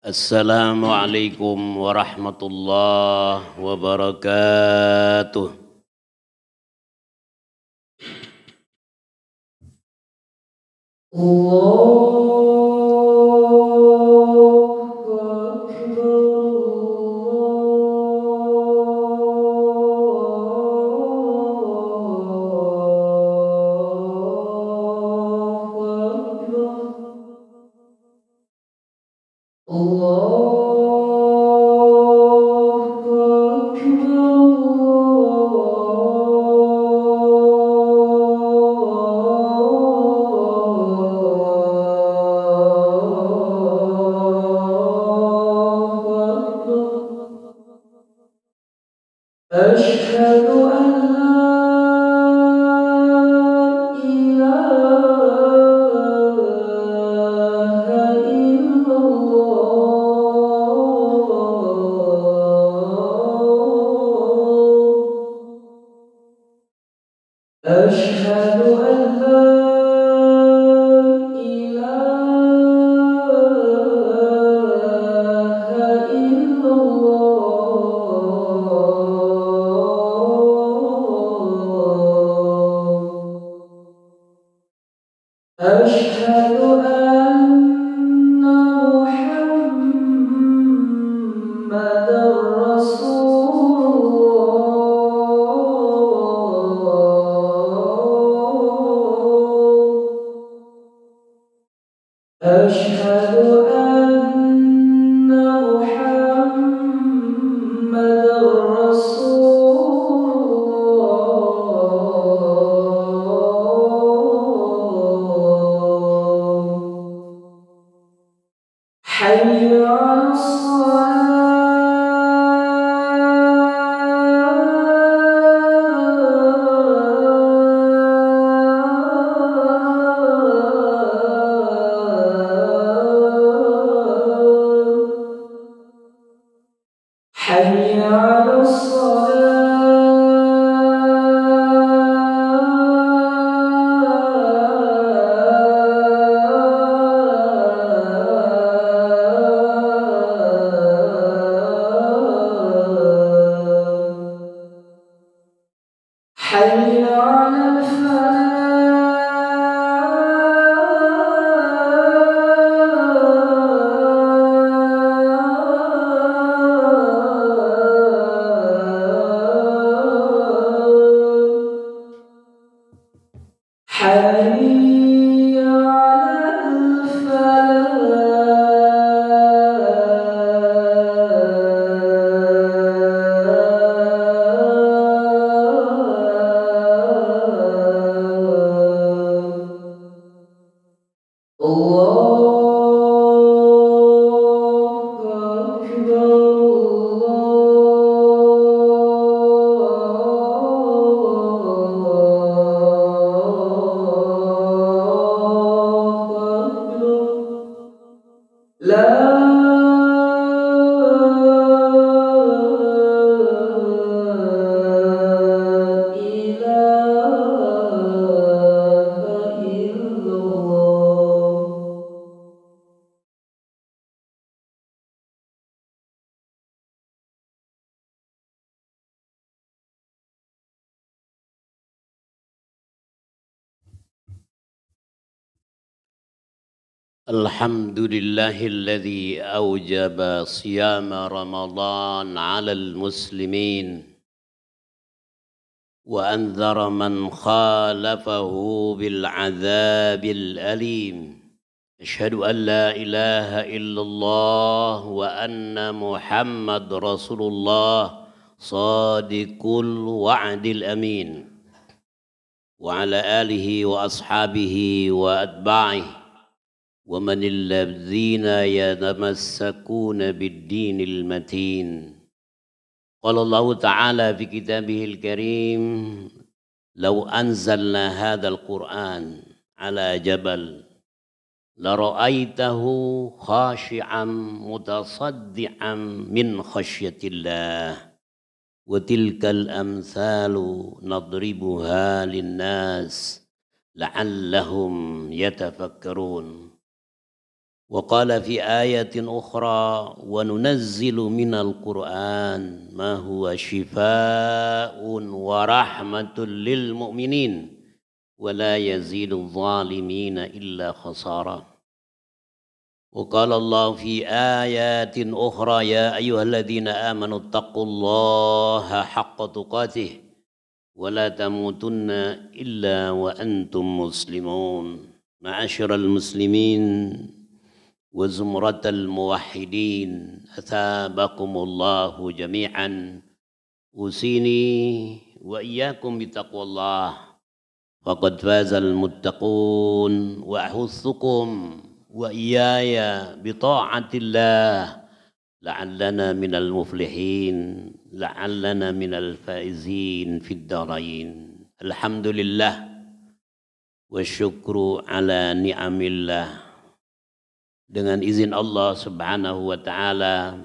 Assalamualaikum warahmatullahi wabarakatuh. Allahu أشهد أن لا إله إلا الله أشهد أن لا إله إلا الله أشهد أن محمدًا رسول الله أشهد أن محمدًا رسول الله حي على الصلاة حي على الصلاة حي على الفلاح حي على الفلاح الله أكبر الله أكبر لا إله إلا الله Alhamdulillahilladzi aujaba siyama Ramadan 'alal muslimin wa anzara man khalafahu bil 'adzabil alim. Asyhadu an la ilaha illallah wa anna Muhammad Rasulullah sadiqul wa'dil amin wa ala alihi wa ashabihi wa atba'ihi ومن الذين يتمسكون بالدين المتين قال الله تعالى في كتابه الكريم لو أنزلنا هذا القرآن على جبل لرأيته خاشعا متصدعا من خشية الله وتلك الأمثال نضربها للناس لعلهم يتفكرون وقال في آية أخرى وننزل من القرآن ما هو شفاء ورحمة للمؤمنين ولا يزيد الظالمين إلا خسارا وقال الله في آيات أخرى يا أيها الذين آمنوا اتقوا الله حق تقاته ولا تموتن إلا وأنتم مسلمون معاشر المسلمين وزمرة الموحدين أثابكم الله جميعا أوصيني وإياكم بتقوى الله فقد فاز المتقون وأحثكم وإياي بطاعة الله لعلنا من المفلحين لعلنا من الفائزين في الدارين الحمد لله والشكر على نعم الله. Dengan izin Allah Subhanahu wa taala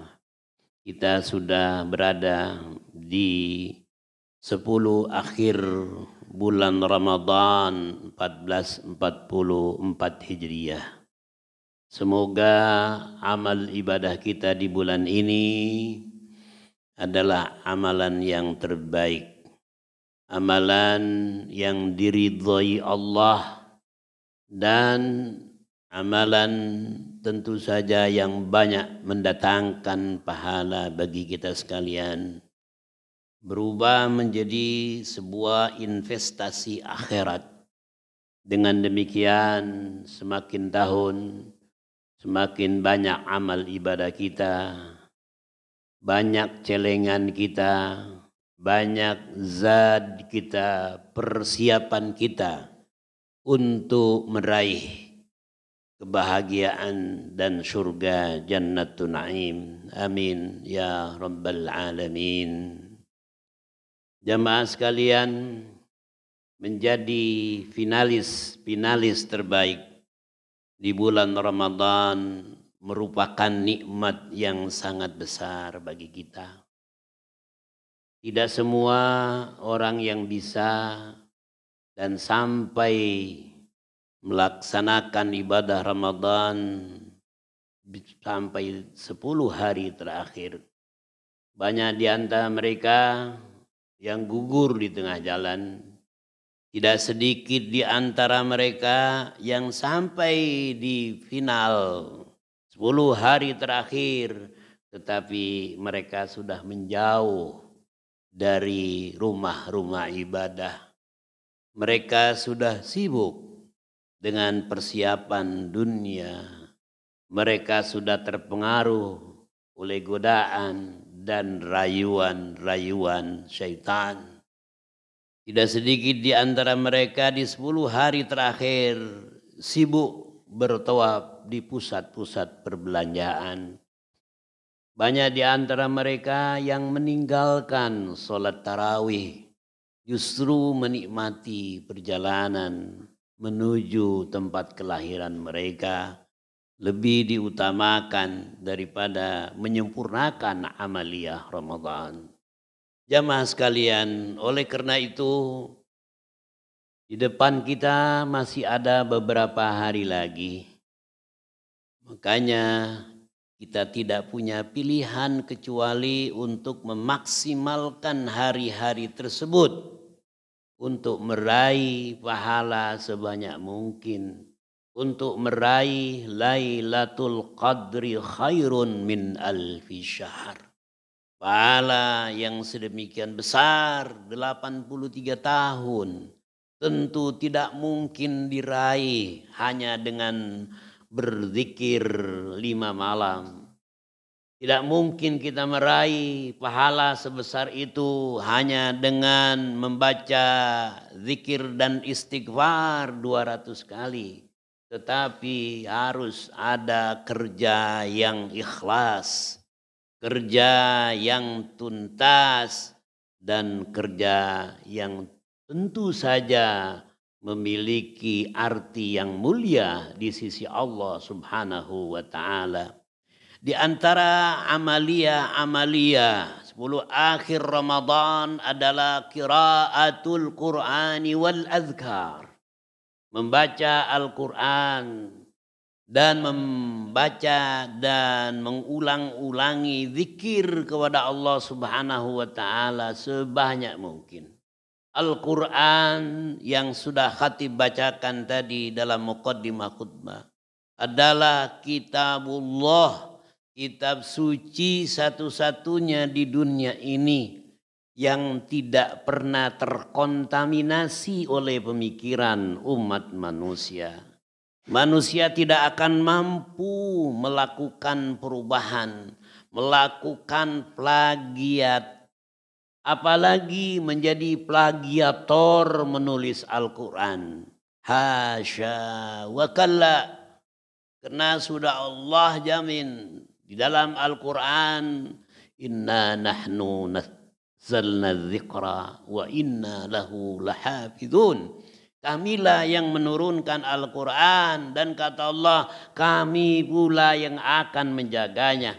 kita sudah berada di 10 akhir bulan Ramadan 1444 Hijriah. Semoga amal ibadah kita di bulan ini adalah amalan yang terbaik, amalan yang diridhai Allah, dan amalan tentu saja yang banyak mendatangkan pahala bagi kita sekalian, berubah menjadi sebuah investasi akhirat. Dengan demikian semakin tahun semakin banyak amal ibadah kita, banyak celengan kita, banyak zat kita, persiapan kita untuk meraih kebahagiaan dan surga Jannatun Naim. Amin ya rabbal alamin. Jamaah sekalian, menjadi finalis terbaik di bulan Ramadan merupakan nikmat yang sangat besar bagi kita. Tidak semua orang yang bisa dan sampai melaksanakan ibadah Ramadan sampai 10 hari terakhir. Banyak di antara mereka yang gugur di tengah jalan. Tidak sedikit di antara mereka yang sampai di final 10 hari terakhir, tetapi mereka sudah menjauh dari rumah-rumah ibadah. Mereka sudah sibuk dengan persiapan dunia, mereka sudah terpengaruh oleh godaan dan rayuan-rayuan syaitan. Tidak sedikit di antara mereka di 10 hari terakhir sibuk bertawaf di pusat-pusat perbelanjaan. Banyak di antara mereka yang meninggalkan sholat tarawih, justru menikmati perjalanan menuju tempat kelahiran mereka lebih diutamakan daripada menyempurnakan amaliyah Ramadan. Jamaah sekalian, oleh karena itu di depan kita masih ada beberapa hari lagi. Makanya kita tidak punya pilihan kecuali untuk memaksimalkan hari-hari tersebut untuk meraih pahala sebanyak mungkin, untuk meraih Lailatul Qadri khairun min alfi syahr. Pahala yang sedemikian besar 83 tahun tentu tidak mungkin diraih hanya dengan berzikir 5 malam. Tidak mungkin kita meraih pahala sebesar itu hanya dengan membaca zikir dan istighfar 200 kali. Tetapi harus ada kerja yang ikhlas, kerja yang tuntas, dan kerja yang tentu saja memiliki arti yang mulia di sisi Allah Subhanahu wa ta'ala. Di antara amalia 10 akhir Ramadan adalah qiraatul Qur'ani wal azkar. Membaca Al-Quran dan membaca dan mengulang-ulangi zikir kepada Allah Subhanahu wa taala sebanyak mungkin. Al-Qur'an yang sudah khatib bacakan tadi dalam muqaddimah khutbah adalah kitabullah, kitab suci satu-satunya di dunia ini yang tidak pernah terkontaminasi oleh pemikiran umat manusia. Manusia tidak akan mampu melakukan perubahan, melakukan plagiat, apalagi menjadi plagiator menulis Al-Quran. Hasya wa kalla. Karena sudah Allah jamin di dalam Al-Quran, inna nahnu nazzalna dzikra wa inna lahu lahafidun. Kamilah yang menurunkan Al-Quran dan kata Allah, kami pula yang akan menjaganya.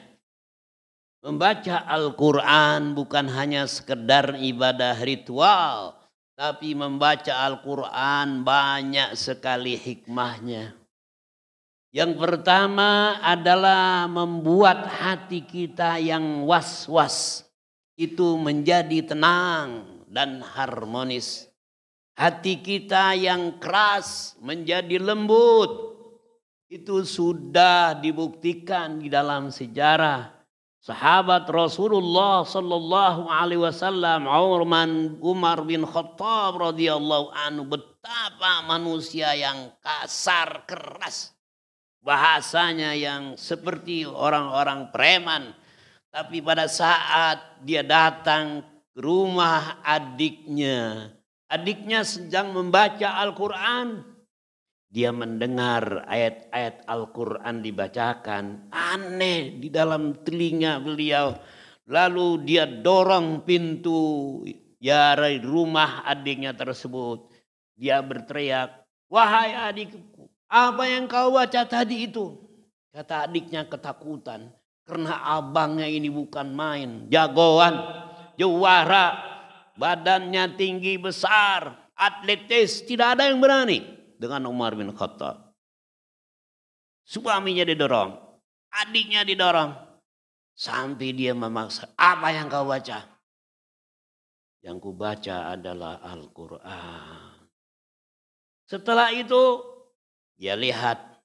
Membaca Al-Quran bukan hanya sekedar ibadah ritual, tapi membaca Al-Quran banyak sekali hikmahnya. Yang pertama adalah membuat hati kita yang was-was itu menjadi tenang dan harmonis. Hati kita yang keras menjadi lembut. Itu sudah dibuktikan di dalam sejarah. Sahabat Rasulullah sallallahu alaihi wasallam Umar bin Khattab radhiyallahu anhu, betapa manusia yang kasar, keras. Bahasanya yang seperti orang-orang preman. Tapi pada saat dia datang ke rumah adiknya sedang membaca Al-Quran. Dia mendengar ayat-ayat Al-Quran dibacakan. Aneh di dalam telinga beliau. Lalu dia dorong pintu rumah adiknya tersebut. Dia berteriak, wahai adikku, apa yang kau baca tadi itu? Kata adiknya ketakutan. Karena abangnya ini bukan main. Jagoan, juara. Badannya tinggi besar, atletis, tidak ada yang berani dengan Umar bin Khattab. Suaminya didorong, adiknya didorong, sampai dia memaksa. Apa yang kau baca? Yang ku baca adalah Al-Quran. Setelah itu dia lihat,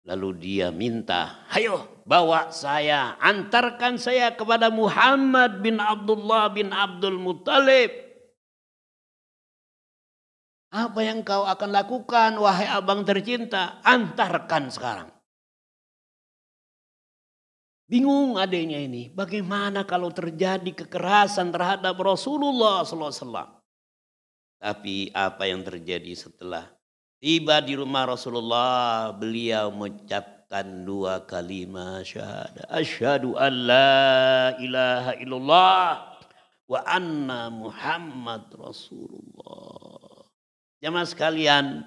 lalu dia minta, ayo bawa saya, antarkan saya kepada Muhammad bin Abdullah bin Abdul Muttalib. Apa yang kau akan lakukan wahai abang tercinta? Antarkan sekarang. Bingung adiknya ini, bagaimana kalau terjadi kekerasan terhadap Rasulullah SAW. Tapi apa yang terjadi setelah tiba di rumah Rasulullah, beliau mengucapkan dua kalimat syahadat. Asyhadu an la ilaha illallah wa anna Muhammad Rasulullah. Jamaah sekalian,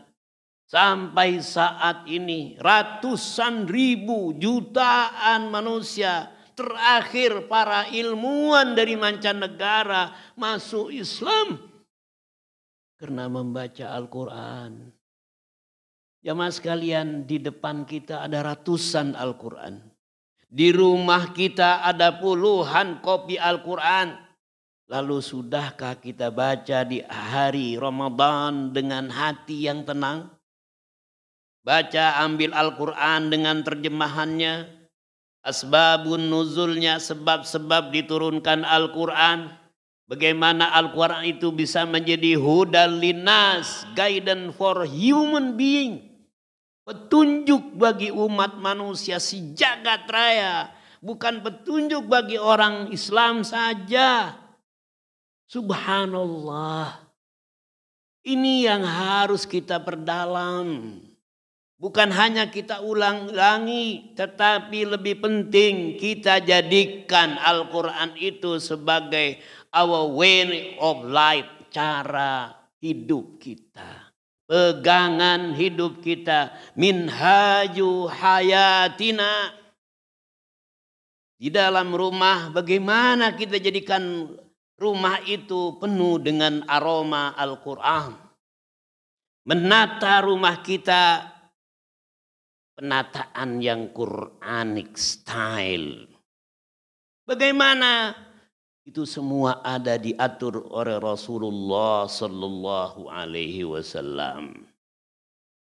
sampai saat ini ratusan ribu jutaan manusia, terakhir para ilmuwan dari mancanegara masuk Islam karena membaca Al-Quran. Jamaah sekalian, di depan kita ada ratusan Al-Quran. Di rumah kita ada puluhan kopi Al-Quran. Lalu sudahkah kita baca di hari Ramadan dengan hati yang tenang? Baca, ambil Al-Quran dengan terjemahannya. Asbabun nuzulnya, sebab-sebab diturunkan Al-Quran. Bagaimana Al-Quran itu bisa menjadi hudal linnas, guidance for human being. Petunjuk bagi umat manusia si jagat raya. Bukan petunjuk bagi orang Islam saja. Subhanallah. Ini yang harus kita perdalam. Bukan hanya kita ulang-ulangi, tetapi lebih penting kita jadikan Al-Quran itu sebagai our way of life, cara hidup kita. Pegangan hidup kita, minhaju hayatina. Di dalam rumah bagaimana kita jadikan rumah itu penuh dengan aroma Al-Quran. Menata rumah kita penataan yang Quranic style. Bagaimana? Itu semua ada diatur oleh Rasulullah Sallallahu Alaihi Wasallam.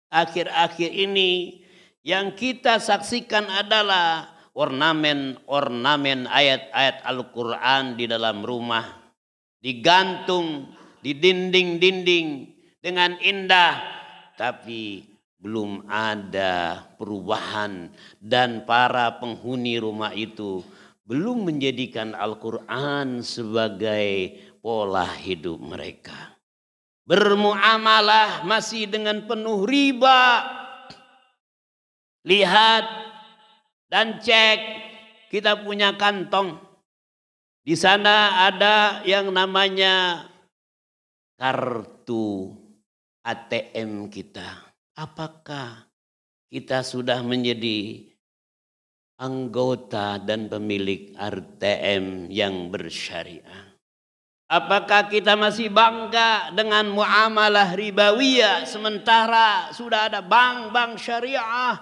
Akhir-akhir ini yang kita saksikan adalah ornamen-ornamen ayat-ayat Al-Quran di dalam rumah. Digantung di dinding-dinding dengan indah. Tapi belum ada perubahan. Dan para penghuni rumah itu belum menjadikan Al-Quran sebagai pola hidup mereka. Bermuamalah masih dengan penuh riba. Lihat dan cek, kita punya kantong. Di sana ada yang namanya kartu ATM kita. Apakah kita sudah menjadi anggota dan pemilik ATM yang bersyariah? Apakah kita masih bangga dengan muamalah ribawiyah sementara sudah ada bank-bank syariah?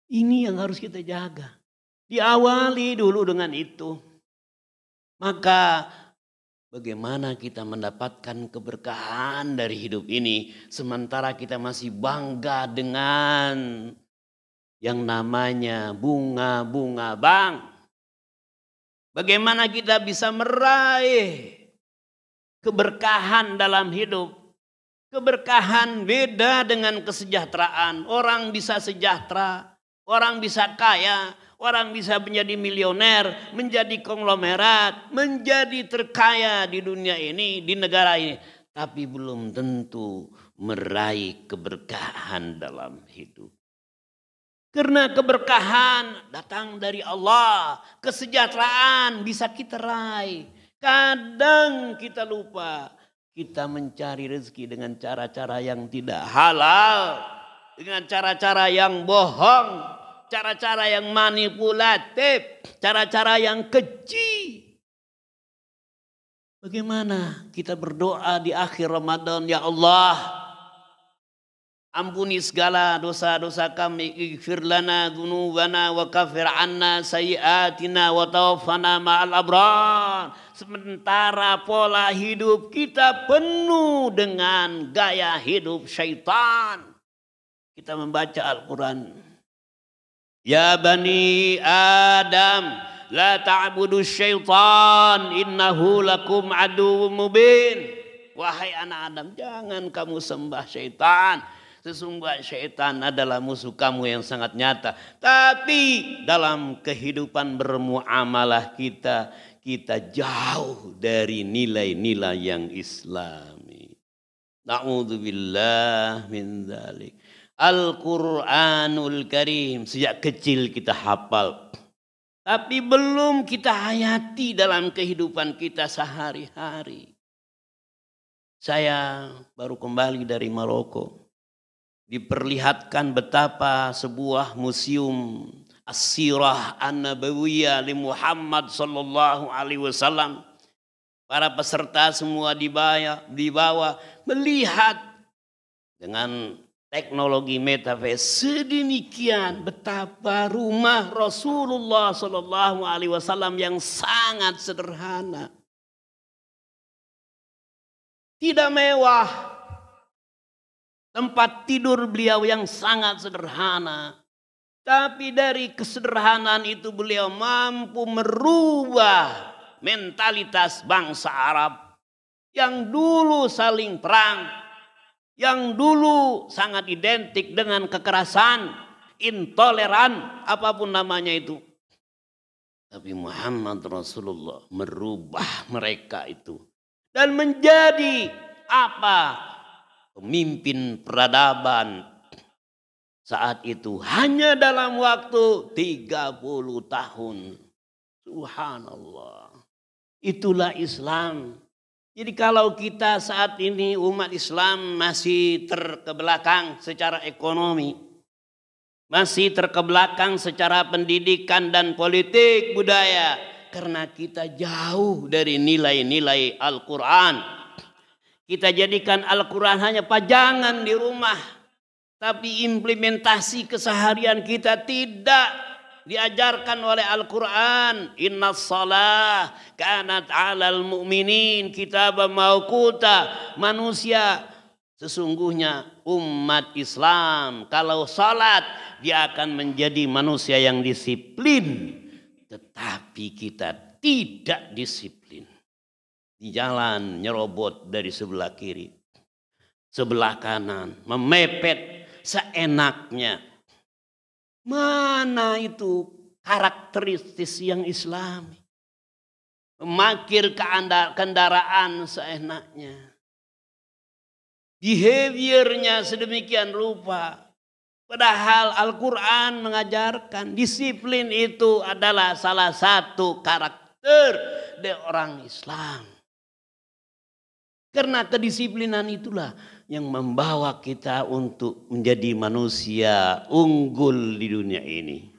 Ini yang harus kita jaga. Diawali dulu dengan itu. Maka bagaimana kita mendapatkan keberkahan dari hidup ini sementara kita masih bangga dengan yang namanya bunga-bunga bank. Bagaimana kita bisa meraih keberkahan dalam hidup. Keberkahan beda dengan kesejahteraan. Orang bisa sejahtera, orang bisa kaya, orang bisa menjadi milioner, menjadi konglomerat, menjadi terkaya di dunia ini, di negara ini. Tapi belum tentu meraih keberkahan dalam hidup. Karena keberkahan datang dari Allah. Kesejahteraan bisa kita raih. Kadang kita lupa. Kita mencari rezeki dengan cara-cara yang tidak halal. Dengan cara-cara yang bohong. Cara-cara yang manipulatif. Cara-cara yang keji. Bagaimana kita berdoa di akhir Ramadan. Ya Allah, ampuni segala dosa-dosa kami, ighfir lana dzunubana wa kaffir anna sayyi'atina wa tawaffana ma'al abrar. Sementara pola hidup kita penuh dengan gaya hidup syaitan. Kita membaca Al-Quran. Ya bani Adam, la ta'budu syaitan, innahu lakum aduwwum mubin. Wahai anak Adam, jangan kamu sembah syaitan. Sesungguhnya syaitan adalah musuh kamu yang sangat nyata. Tapi dalam kehidupan bermuamalah kita jauh dari nilai-nilai yang islami. Na'udzubillah min dzalik. Al-Quranul Karim sejak kecil kita hafal. Tapi belum kita hayati dalam kehidupan kita sehari-hari. Saya baru kembali dari Maroko. Diperlihatkan betapa sebuah museum As-Sirah An-Nabawiyah li Muhammad sallallahu alaihi wasallam. Para peserta semua dibawa melihat dengan teknologi metaverse sedemikian betapa rumah Rasulullah sallallahu alaihi wasallam yang sangat sederhana. Tidak mewah. Tempat tidur beliau yang sangat sederhana. Tapi dari kesederhanaan itu beliau mampu merubah mentalitas bangsa Arab. Yang dulu saling perang. Yang dulu sangat identik dengan kekerasan. Intoleran, apapun namanya itu. Tapi Muhammad Rasulullah merubah mereka itu. Dan menjadi apa? Pemimpin peradaban saat itu hanya dalam waktu 30 tahun. Subhanallah. Itulah Islam. Jadi kalau kita saat ini umat Islam masih terkebelakang secara ekonomi. Masih terkebelakang secara pendidikan dan politik budaya. Karena kita jauh dari nilai-nilai Al-Quran. Kita jadikan Al-Quran hanya pajangan di rumah. Tapi implementasi keseharian kita tidak diajarkan oleh Al-Quran. Innas salah kanat 'alal mu'minin kitaban mauquta. Manusia sesungguhnya umat Islam kalau salat dia akan menjadi manusia yang disiplin. Tetapi kita tidak disiplin. Di jalan nyerobot dari sebelah kiri, sebelah kanan, memepet seenaknya. Mana itu karakteristik yang Islami? Memakir kendaraan seenaknya. Behaviornya sedemikian rupa. Padahal Al-Quran mengajarkan disiplin itu adalah salah satu karakter dari orang Islam. Karena kedisiplinan itulah yang membawa kita untuk menjadi manusia unggul di dunia ini.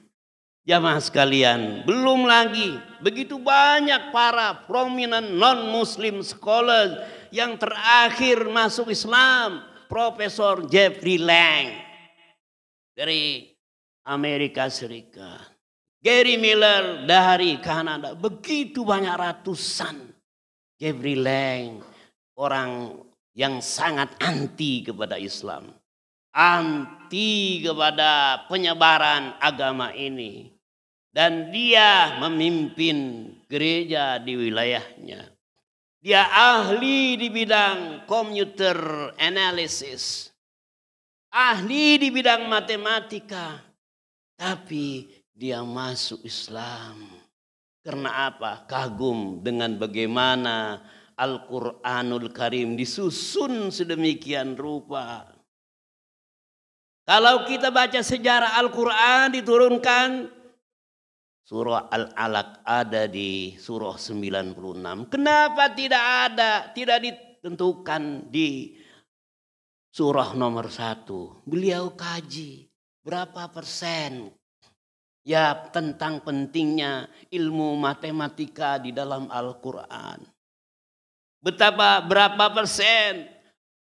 Jamaah sekalian, belum lagi begitu banyak para prominent non-Muslim scholars yang terakhir masuk Islam. Profesor Jeffrey Lang dari Amerika Serikat, Gary Miller dari Kanada, begitu banyak ratusan. Jeffrey Lang orang yang sangat anti kepada Islam, anti kepada penyebaran agama ini. Dan dia memimpin gereja di wilayahnya. Dia ahli di bidang computer analysis, ahli di bidang matematika. Tapi dia masuk Islam. Karena apa? Kagum dengan bagaimana Al-Quranul Karim disusun sedemikian rupa. Kalau kita baca sejarah Al-Quran diturunkan, surah Al-Alaq ada di surah 96. Kenapa tidak ditentukan di surah nomor 1? Beliau kaji berapa persen ya tentang pentingnya ilmu matematika di dalam Al-Quran. Berapa persen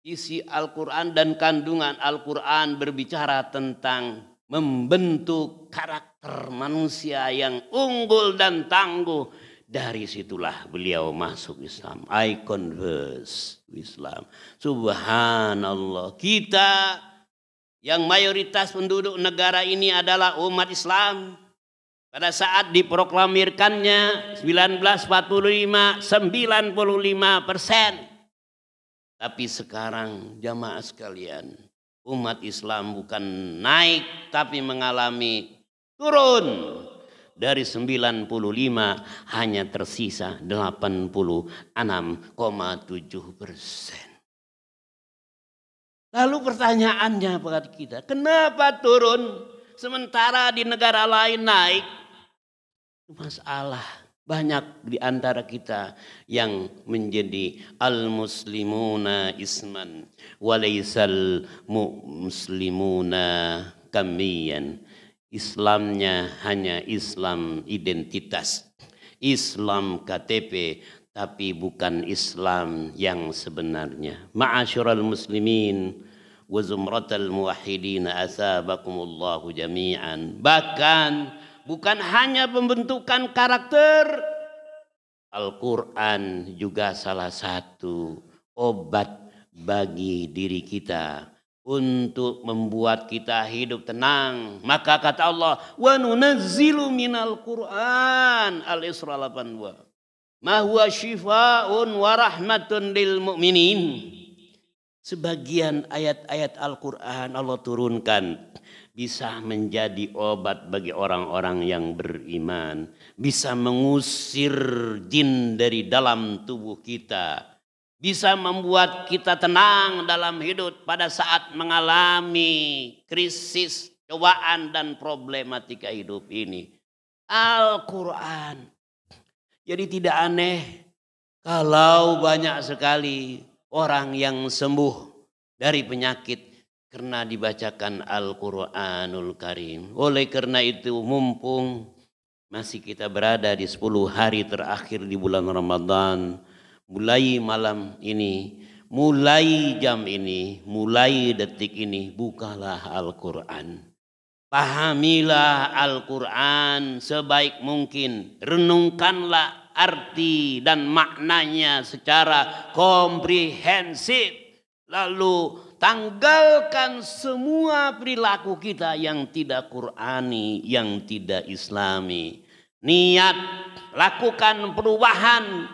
isi Al-Quran dan kandungan Al-Quran berbicara tentang membentuk karakter manusia yang unggul dan tangguh. Dari situlah beliau masuk Islam. I converse Islam. Subhanallah. Kita yang mayoritas penduduk negara ini adalah umat Islam. Pada saat diproklamirkannya 1945 95%. Tapi sekarang jamaah sekalian, umat Islam bukan naik tapi mengalami turun. Dari 95 hanya tersisa 86,7%. Lalu pertanyaannya pada kita, kenapa turun sementara di negara lain naik? Masalah banyak di antara kita yang menjadi al-muslimuna isman walaisal muslimuna kamiyan. Islamnya hanya Islam identitas, Islam KTP, tapi bukan Islam yang sebenarnya. Ma'asyiral muslimin wa zumratal muwahhidin asabakumullahu jami'an. Bahkan bukan hanya pembentukan karakter, Al-Quran juga salah satu obat bagi diri kita untuk membuat kita hidup tenang. Maka kata Allah, wa nunazzilu minal Qur'an, Al-Isra 82, ma huwa syifaa'un wa rahmatun lil mu'minin. Sebagian ayat-ayat Al-Quran Allah turunkan bisa menjadi obat bagi orang-orang yang beriman. Bisa mengusir jin dari dalam tubuh kita. Bisa membuat kita tenang dalam hidup pada saat mengalami krisis, cobaan dan problematika hidup ini. Al-Quran. Jadi tidak aneh kalau banyak sekali orang yang sembuh dari penyakit karena dibacakan Al-Quranul Karim. Oleh karena itu mumpung masih kita berada di 10 hari terakhir di bulan Ramadan, mulai malam ini mulai jam ini, mulai detik ini, bukalah Al-Quran. Pahamilah Al-Quran sebaik mungkin. Renungkanlah arti dan maknanya secara komprehensif. Lalu tanggalkan semua perilaku kita yang tidak Qurani, yang tidak Islami. Niat, lakukan perubahan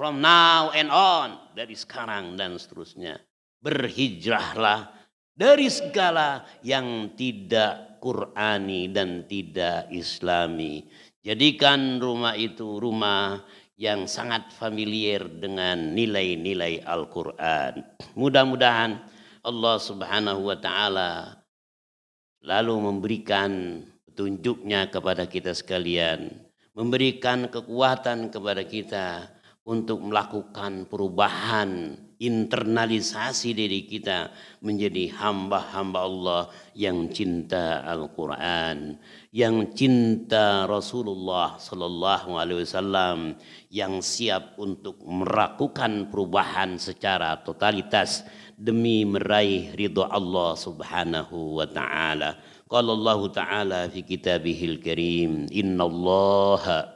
from now and on, dari sekarang dan seterusnya. Berhijrahlah dari segala yang tidak Qurani dan tidak Islami. Jadikan rumah itu rumah yang sangat familiar dengan nilai-nilai Al-Quran. Mudah-mudahan Allah Subhanahu wa Ta'ala lalu memberikan petunjuknya kepada kita sekalian, memberikan kekuatan kepada kita untuk melakukan perubahan, internalisasi diri kita menjadi hamba-hamba Allah yang cinta Al-Quran, yang cinta Rasulullah Sallallahu Alaihi Wasallam, yang siap untuk melakukan perubahan secara totalitas demi meraih ridha Allah Subhanahu wa Ta'ala. Qala Allah Ta'ala fi kitabihil karim, innallaha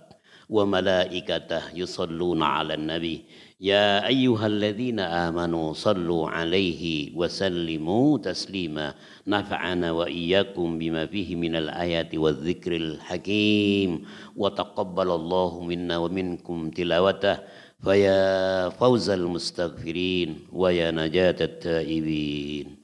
wa malaikatahu yusalluna 'alan nabi ya ayyuhalladzina amanu sallu 'alaihi wa sallimu taslima nafa'ana wa iyyakum bima fihi minal ayati wadh-dhikril hakim wa taqabbalallahu minna wa minkum tilawatah faya fawzal mustaghfirin wa ya najatat taibin.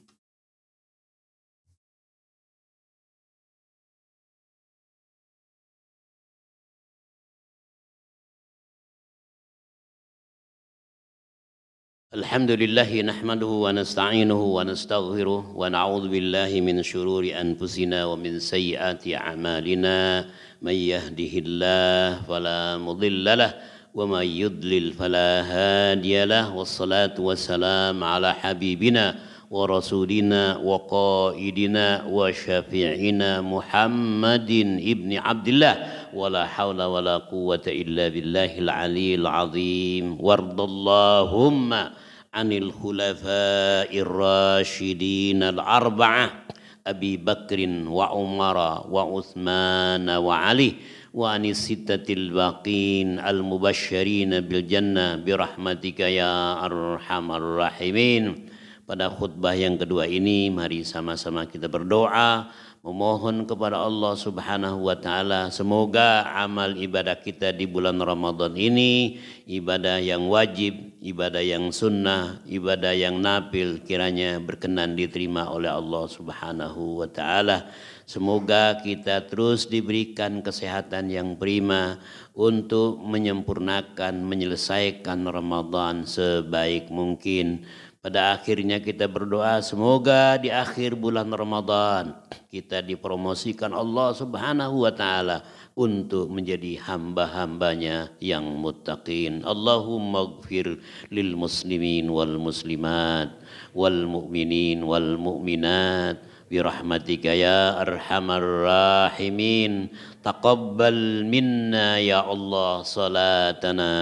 Alhamdulillah nahmaduhu wa nasta'inuhu wa nastaghfiruh wa na'udzu billahi min shururi anfusina wa min sayyiati a'malina may yahdihillahu fala mudhillalah wa may yudlil fala hadiyalah wassalatu wassalamu ala habibina wa rasulina wa qaidina wa syafi'ina Muhammadin ibni Abdillah wa la hawla wa la quwwata illa billahil aliyyil azim wardallahumma anil khulafa'ir rasyidin al-arba'ah Abi Bakrin wa Umara wa Uthman wa Ali wa anis sittatil baqin al-mubasysyirin bil jannah birahmatika ya arhamar rahimin. Pada khutbah yang kedua ini mari sama-sama kita berdoa memohon kepada Allah Subhanahu wa Ta'ala semoga amal ibadah kita di bulan Ramadan ini, ibadah yang wajib, ibadah yang sunnah, ibadah yang nafil kiranya berkenan diterima oleh Allah Subhanahu wa Ta'ala. Semoga kita terus diberikan kesehatan yang prima untuk menyempurnakan, menyelesaikan Ramadan sebaik mungkin. Pada akhirnya kita berdoa semoga di akhir bulan Ramadan kita dipromosikan Allah Subhanahu wa Ta'ala untuk menjadi hamba-hambanya yang muttaqin. Allahumma ighfir lil muslimin wal muslimat wal mu'minin wal mu'minat birahmatika ya arhamar rahimin. Taqabbal minna ya Allah salatana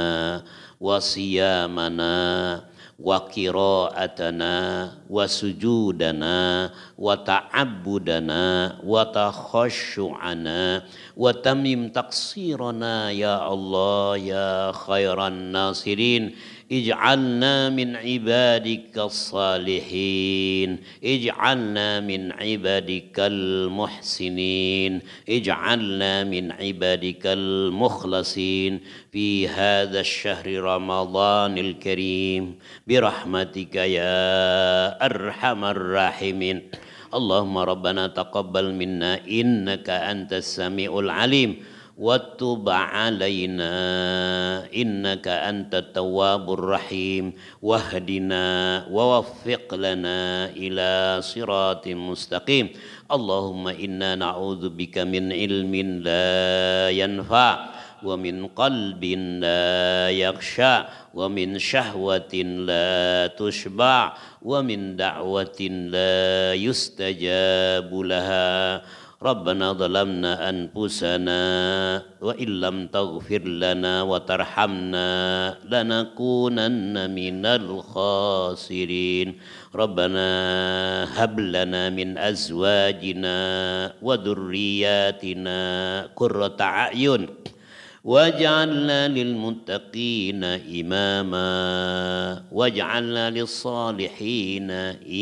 wa siyamana wa qira'atana wa sujudana wa ta'abbudana wa takhashu'ana wa tamim taqsirana ya Allah ya khairan nasirin. Ij'alna min ibadikas salihin, ij'alna min ibadikal muhsinin, ij'alna min ibadikal mukhlasin fi hadha ash-shahri Ramadanil karim birahmatika ya arhamar rahimin. Allahumma rabbana taqabbal minna innaka antas sami'ul alim وَتُبْ عَلَيْنَا إِنَّكَ أَنْتَ التَّوَّابُ الرَّحِيمُ وَاهْدِنَا وَوَفِّقْ لَنَا إِلَى صِرَاطٍ مُسْتَقِيمٍ اللهم إنا نعوذ بك من علم لا ينفع ومن قلب لا يخشع ومن شهوة لا تشبع ومن دعوة لا يستجاب لها ربنا ظلمنا أنفسنا وإن لم تغفر لنا وترحمنا لنكونن من الخاسرين ربنا هب لنا من أزواجنا وذرياتنا قرة أعين واجعلنا للمتقين إماما واجعلنا للصالحين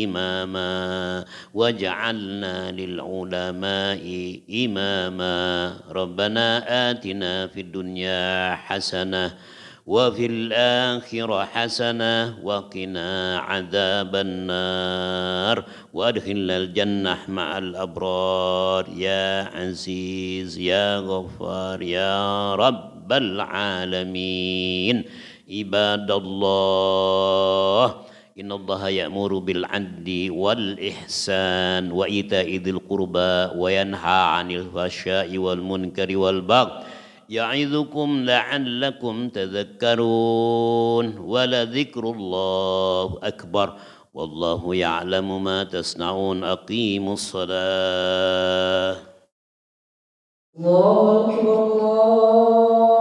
إماما واجعلنا للعلماء إماما ربنا آتنا في الدنيا حسنة وفي الآخرة حسنة وقنا عذاب النار وأدخلنا الجنة مع الأبرار يا عزيز يا غفار يا رب العالمين عباد الله إن الله يأمر بالعدل والإحسان وإيتاء ذي القربى وينهى عن الفحشاء والمنكر والبغي يعظكم لعلكم تذكرون ولذكر الله أكبر والله يعلم ما تصنعون أقيموا الصلاة الله أكبر الله